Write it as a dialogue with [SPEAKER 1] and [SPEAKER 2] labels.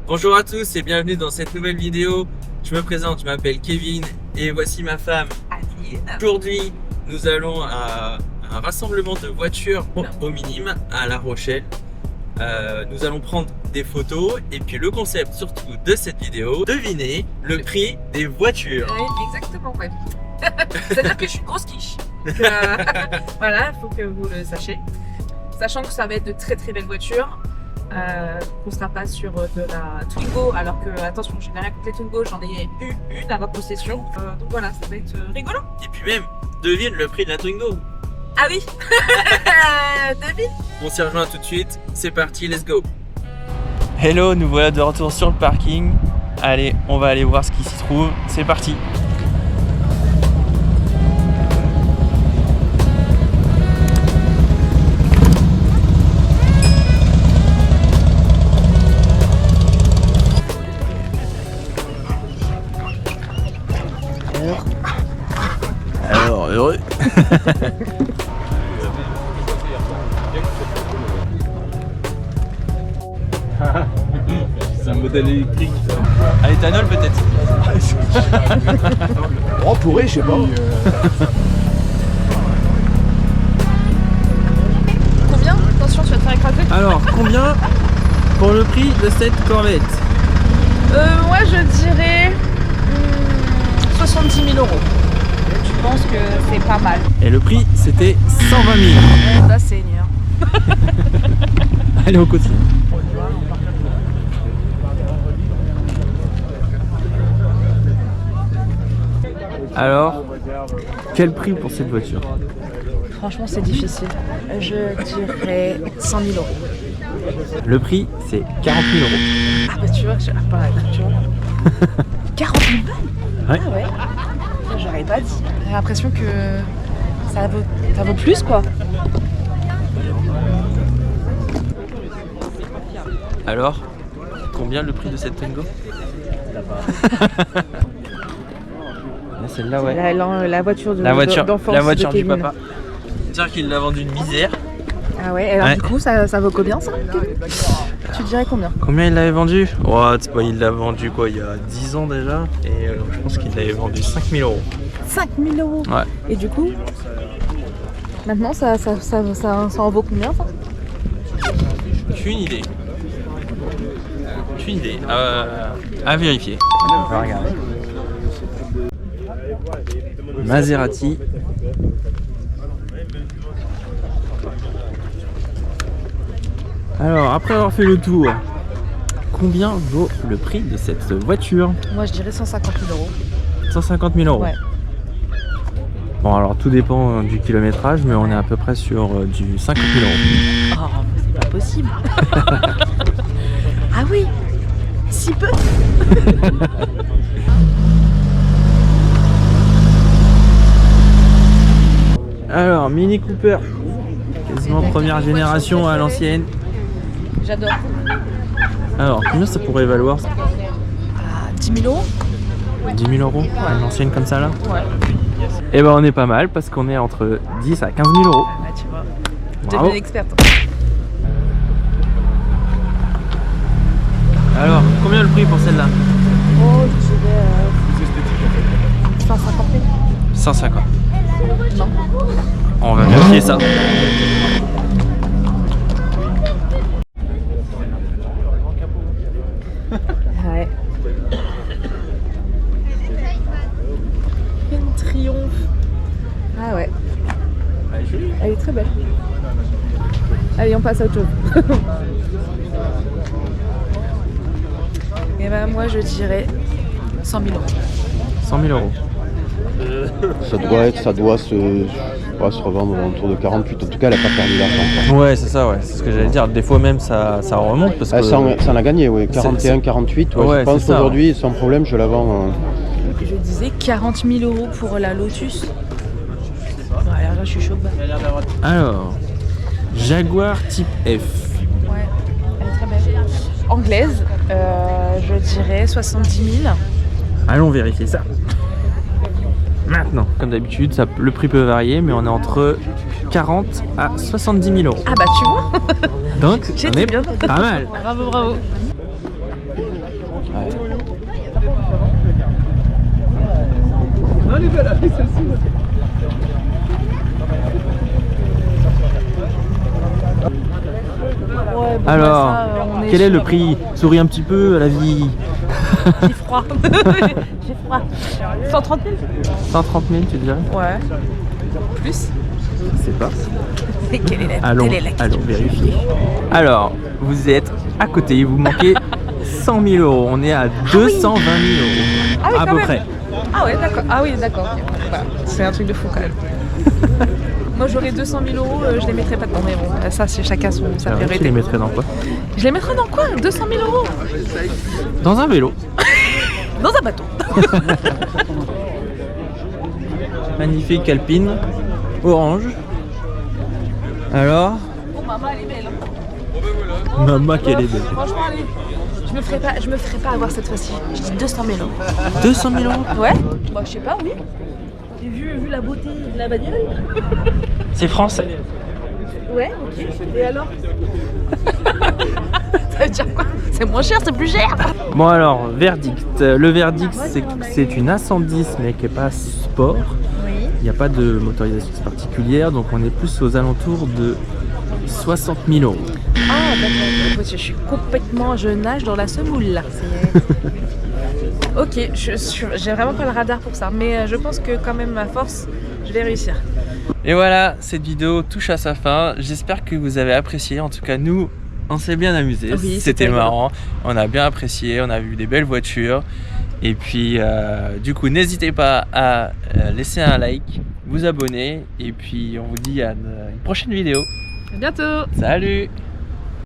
[SPEAKER 1] Bonjour à tous et bienvenue dans cette nouvelle vidéo. Je me présente, je m'appelle Kevin et voici ma femme Adeline. Aujourd'hui, nous allons à un rassemblement de voitures au minime à La Rochelle. Nous allons prendre des photos et puis le concept surtout de cette vidéo, devinez le prix des voitures.
[SPEAKER 2] Oui, exactement, ouais. C'est-à-dire que je suis une grosse quiche. Donc, voilà, il faut que vous le sachiez. Sachant que ça va être de très très belles voitures. On ne sera pas sur de la Twingo, alors que, attention, je n'ai rien contre les Twingo, j'en ai eu une à ma possession. Donc voilà, ça va être rigolo.
[SPEAKER 1] Et puis même, devine le prix de la Twingo.
[SPEAKER 2] Ah oui. David.
[SPEAKER 1] On s'y rejoint tout de suite, c'est parti, let's go. Hello, nous voilà de retour sur le parking. Allez, on va aller voir ce qui s'y trouve, c'est parti. Alors, heureux.
[SPEAKER 3] C'est un modèle électrique.
[SPEAKER 1] À l'éthanol peut-être.
[SPEAKER 3] On pourrait, je sais pas.
[SPEAKER 2] Combien? Attention, tu vas te faire écraser.
[SPEAKER 1] Alors, combien pour le prix de cette Corvette?
[SPEAKER 2] Moi, je dirais 70 000 euros. Je pense que c'est pas mal.
[SPEAKER 1] Et le prix, c'était 120 000.
[SPEAKER 2] Ça, Seigneur.
[SPEAKER 1] Allez, on continue. Alors, quel prix pour cette voiture?
[SPEAKER 2] Franchement, c'est difficile. Je dirais 100 000 euros.
[SPEAKER 1] Le prix, c'est 40 000 euros.
[SPEAKER 2] Ah bah tu vois, tu vois. 40 000 balles.
[SPEAKER 1] Ouais.
[SPEAKER 2] Ah ouais. J'aurais pas dit. J'ai l'impression que ça vaut plus quoi.
[SPEAKER 1] Alors, combien le prix de cette Twingo? Celle-là, ouais.
[SPEAKER 2] La voiture
[SPEAKER 1] La voiture,
[SPEAKER 2] d'enfance
[SPEAKER 1] la voiture
[SPEAKER 2] de
[SPEAKER 1] du
[SPEAKER 2] Kevin.
[SPEAKER 1] papa. C'est-à-dire qu'il l'a vendu une misère.
[SPEAKER 2] Ah ouais, alors
[SPEAKER 1] Ouais.
[SPEAKER 2] du coup, ça vaut combien ça Kevin? Tu dirais combien?
[SPEAKER 1] Combien il l'avait vendu? Oh, il l'a vendu quoi, il y a 10 ans déjà. Et je pense qu'il l'avait vendu 5 000 euros.
[SPEAKER 2] 5 000 euros.
[SPEAKER 1] Ouais.
[SPEAKER 2] Et du coup, maintenant, ça en vaut combien ça?
[SPEAKER 1] Aucune idée. Aucune idée. À vérifier. On va regarder. Maserati. Alors, après avoir fait le tour, combien vaut le prix de cette voiture?
[SPEAKER 2] Moi, je dirais 150 000 euros.
[SPEAKER 1] 150 000 euros.
[SPEAKER 2] Ouais.
[SPEAKER 1] Bon, alors tout dépend du kilométrage, mais on est à peu près sur du 50 000 euros.
[SPEAKER 2] Oh, c'est pas possible. Ah oui, si peu.
[SPEAKER 1] Alors, Mini Cooper, quasiment première génération à l'ancienne.
[SPEAKER 2] J'adore.
[SPEAKER 1] Alors, combien ça pourrait valoir?
[SPEAKER 2] Ah, 10 000 euros.
[SPEAKER 1] 10 000 euros, une ancienne comme ça là?
[SPEAKER 2] Ouais.
[SPEAKER 1] Et ben on est pas mal parce qu'on est entre 10 à 15 000 euros.
[SPEAKER 2] Ah bah tu vois.
[SPEAKER 1] Bravo.
[SPEAKER 2] Devenue experte.
[SPEAKER 1] Alors, combien le prix pour celle-là?
[SPEAKER 2] Oh, je dirais 150 000.
[SPEAKER 1] 150.
[SPEAKER 2] Non.
[SPEAKER 1] On va vérifier ça.
[SPEAKER 2] Ouais. Une triomphe. Ah ouais. Elle est très belle. Allez, on passe à autre chose. Et ben moi je dirais 100 000 euros.
[SPEAKER 1] 100 000 euros.
[SPEAKER 3] Ça doit se revendre autour de 48. En tout cas, elle a pas perdu l'argent.
[SPEAKER 1] Ouais, c'est ça, ouais. C'est ce que j'allais dire. Des fois même ça remonte parce que.
[SPEAKER 3] Ça en a gagné, oui. 41, 48. Ouais,
[SPEAKER 1] Ouais,
[SPEAKER 3] je pense
[SPEAKER 1] c'est ça,
[SPEAKER 3] qu'aujourd'hui, sans problème, je la vends.
[SPEAKER 2] Je disais 40 000 euros pour la Lotus. Ouais, là je suis chaud.
[SPEAKER 1] Alors, Jaguar Type F.
[SPEAKER 2] Ouais, elle est très belle. Anglaise, je dirais 70 000.
[SPEAKER 1] Allons vérifier ça. Maintenant, comme d'habitude, le prix peut varier, mais on est entre 40 à 70 000 euros.
[SPEAKER 2] Ah bah tu vois.
[SPEAKER 1] Donc, on
[SPEAKER 2] J'étais
[SPEAKER 1] est
[SPEAKER 2] bien.
[SPEAKER 1] pas mal.
[SPEAKER 2] Bravo, bravo.
[SPEAKER 1] Quel est le prix? Souris un petit peu à la vie.
[SPEAKER 2] J'ai froid. J'ai froid. 130 000?
[SPEAKER 1] 130 000 tu dirais?
[SPEAKER 2] Ouais. Plus?
[SPEAKER 1] Je sais pas.
[SPEAKER 2] Et quelle est la,
[SPEAKER 1] Allons,
[SPEAKER 2] quelle est la question?
[SPEAKER 1] allons vérifier. Alors, vous êtes à côté, il vous manquait 100 000 euros. On est à 220 000 euros.
[SPEAKER 2] Ah oui,
[SPEAKER 1] à
[SPEAKER 2] quand
[SPEAKER 1] peu
[SPEAKER 2] même.
[SPEAKER 1] près.
[SPEAKER 2] Ah ouais, d'accord. Ah oui, d'accord. Ok. Voilà. C'est un truc de fou quand même. Moi j'aurais 200 000 euros, je les mettrais pas dedans. Mais bon, ça c'est chacun sa
[SPEAKER 1] Tu les
[SPEAKER 2] priorité.
[SPEAKER 1] mettrais dans quoi?
[SPEAKER 2] Je les mettrais dans quoi? 200 000 euros?
[SPEAKER 1] Dans un vélo.
[SPEAKER 2] Dans un bateau.
[SPEAKER 1] Magnifique Alpine. Orange. Alors?
[SPEAKER 2] Oh maman elle est belle. Hein.
[SPEAKER 1] Maman qu'elle est belle.
[SPEAKER 2] Franchement allez. Je me ferai pas avoir cette fois-ci. Je dis 200 000 euros.
[SPEAKER 1] 200 000 euros?
[SPEAKER 2] Ouais? Bah je sais pas, oui. J'ai vu la beauté de la bagnole.
[SPEAKER 1] C'est français.
[SPEAKER 2] Ouais, ok. Et alors? Ça veut dire quoi? C'est moins cher, c'est plus cher.
[SPEAKER 1] Bon alors, verdict. Le verdict c'est que c'est une A110 mais qui n'est pas sport.
[SPEAKER 2] Oui.
[SPEAKER 1] Il n'y a pas de motorisation particulière, donc on est plus aux alentours de 60 000 euros.
[SPEAKER 2] Ah d'accord. Je suis complètement, je nage dans la semoule là. Ok, j'ai vraiment pas le radar pour ça, mais je pense que quand même à force, je vais réussir.
[SPEAKER 1] Et voilà, cette vidéo touche à sa fin. J'espère que vous avez apprécié. En tout cas, nous, on s'est bien amusé.
[SPEAKER 2] Oui,
[SPEAKER 1] c'était
[SPEAKER 2] rigolo.
[SPEAKER 1] marrant. On a bien apprécié. On a vu des belles voitures. Et puis, du coup, n'hésitez pas à laisser un like, vous abonner. Et puis, on vous dit à une prochaine vidéo.
[SPEAKER 2] À bientôt.
[SPEAKER 1] Salut!